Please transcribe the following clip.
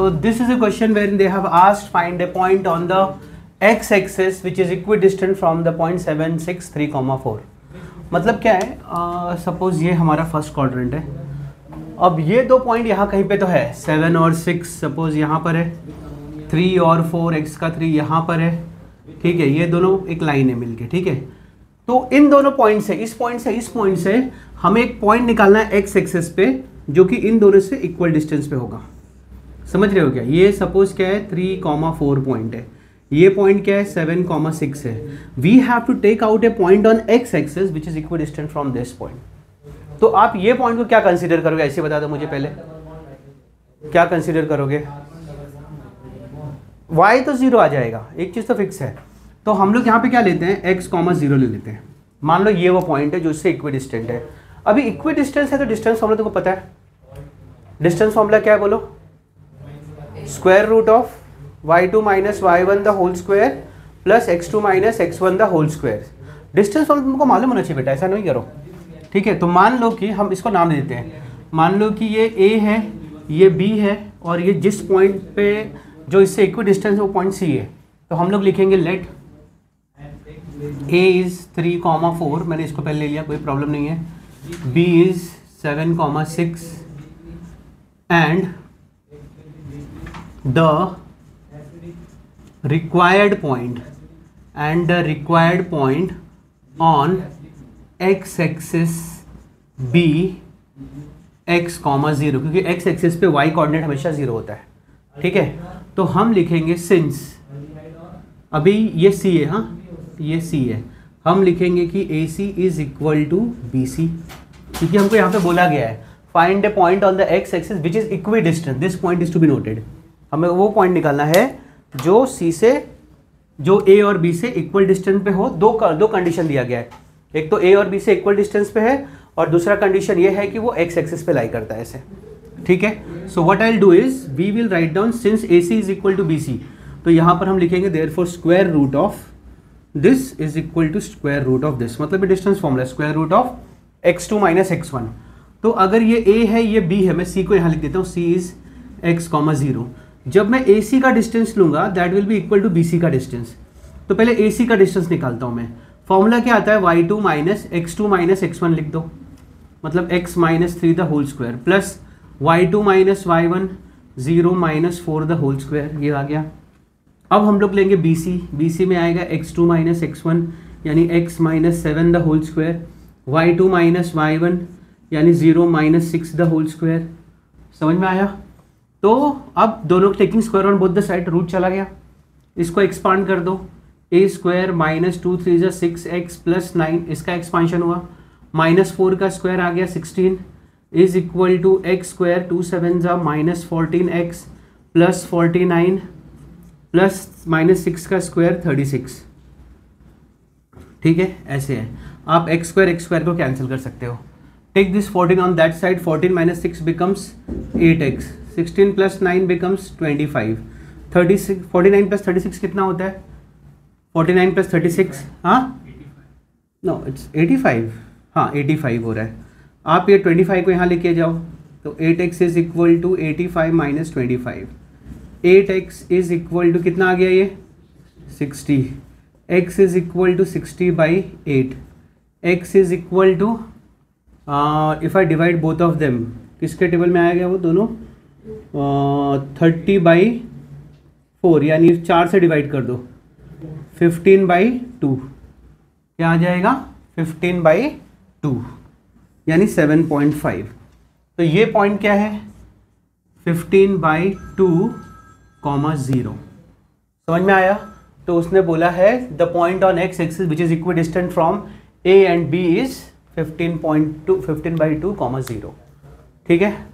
So this is a question wherein they have asked find a point on the x-axis which is equidistant from the point 7, 6, 3,4. मतलब क्या है, suppose ये हमारा first quadrant है. अब ये दो पॉइंट यहाँ कहीं पे तो है 7 और 6, सपोज यहाँ पर है 3 और 4, x का 3 यहाँ पर है. ठीक है, ये दोनों एक लाइन है मिलके. ठीक है, तो इन दोनों पॉइंट से, इस पॉइंट से हमें एक पॉइंट निकालना है एक्स एक्सिस पे जो कि इन दोनों से इक्वल डिस्टेंस पे होगा. समझ रहे हो क्या? ये सपोज क्या है 3,4 पॉइंट है, ये पॉइंट क्या है 7,6 है. We have to take out a point on x axis which is equal distant from this point. तो आप ये पॉइंट को क्या कंसीडर करोगे, ऐसे बता दो मुझे पहले. क्या कंसीडर करोगे? y तो 0 आ जाएगा, एक चीज तो फिक्स है. तो हम लोग यहाँ पे क्या लेते हैं, x, 0 ले लेते हैं. मान लो ये वो पॉइंट है जो इससे इक्विडिस्टेंट है. अभी इक्विडिस्टेंस है तो डिस्टेंस फॉर्मूला तुमको पता है. डिस्टेंस फॉर्मूला क्या है बोलो? Square root of y2 minus y1 the whole square plus x2 minus x1 the whole square. Distance formula तुमको मालूम होना चाहिए बेटा, ऐसा नहीं करो. ठीक है, तो मान लो कि हम इसको नाम देते हैं. मान लो कि ये a है, ये b है, और ये जिस पॉइंट पे जो इससे इक्विडिस्टेंस है वो पॉइंट c है. तो हम लोग लिखेंगे लेट a इज 3,4, मैंने इसको पहले ले लिया, कोई प्रॉब्लम नहीं है. b is 7,6 and the required point on x axis b x, 0, क्योंकि x एक्सिस पे y कोऑर्डिनेट हमेशा 0 होता है. ठीक है, तो हम लिखेंगे सिंस अभी ये c है, हाँ ये c है, हम लिखेंगे कि AC is equal to BC, क्योंकि हमको यहाँ पे बोला गया है find a point on the x axis which is equidistant. This point is to be noted. हमें वो पॉइंट निकालना है जो C से, जो A और B से इक्वल डिस्टेंस पे हो. दो कंडीशन दिया गया है, एक तो A और B से इक्वल डिस्टेंस पे है और दूसरा कंडीशन ये है कि वो x एक्सिस पे लाई करता है ऐसे. ठीक है, so what I will do is we will write down since AC is equal to BC. तो यहाँ पर हम लिखेंगे therefore square root of this is equal to square root of this. मतलब distance formula square root of x2 minus x1. तो अगर ये A है, ये B है, मैं C को यहाँ लिख देता हूँ, C इज x, 0. जब मैं AC का डिस्टेंस लूंगा that will be equal to BC का डिस्टेंस. तो पहले AC का डिस्टेंस निकालता हूं मैं. फॉर्मूला क्या आता है, y2 minus x2 minus x1 लिख दो, मतलब x minus 3 the whole square plus y2 minus y1 0 minus 4 the whole square. ये आ गया. अब हम लोग लेंगे BC में आएगा x2 माइनस x1 यानी x minus 7 the whole square, y2 minus y1 यानी 0 माइनस 6 द होल स्क्वायर. समझ में आया? तो अब दोनों taking square on both the side, root चला गया, इसको एक्सपांड कर दो. a square minus 2 3 6x plus 9, इसका एक्सपांशन हुआ. माइनस 4 का स्क्वायर आ गया 16 is equal to x square 2 7 minus 14x plus 49 plus minus 6 का स्क्वायर 36. ठीक है, ऐसे है. आप x स्क्वायर को कैंसिल कर सकते हो. Take this 14 on that side, 14 minus 6 becomes 8x, 16 plus 9 becomes 25, 36, 49 plus 36 कितना होता है? 49 प्लस 36, हाँ नो इट्स 85, हाँ 85 हो रहा है. आप ये 25 को यहाँ लेके जाओ तो 8x is equal to 85 minus 25. 8x is equal to कितना आ गया ये 60. x is equal to 60 by 8. x is equal to if I divide both of them, किसके टेबल में आया गया वो दोनों, 30 बाई 4 यानी 4 से डिवाइड कर दो, 15 बाई 2. क्या आ जाएगा 15 बाई 2 यानी 7.5. तो ये पॉइंट क्या है 15 बाई 2, 0. समझ में आया? तो उसने बोला है the point on x axis which is equidistant from A and B is 15 by 2, 0. ठीक है.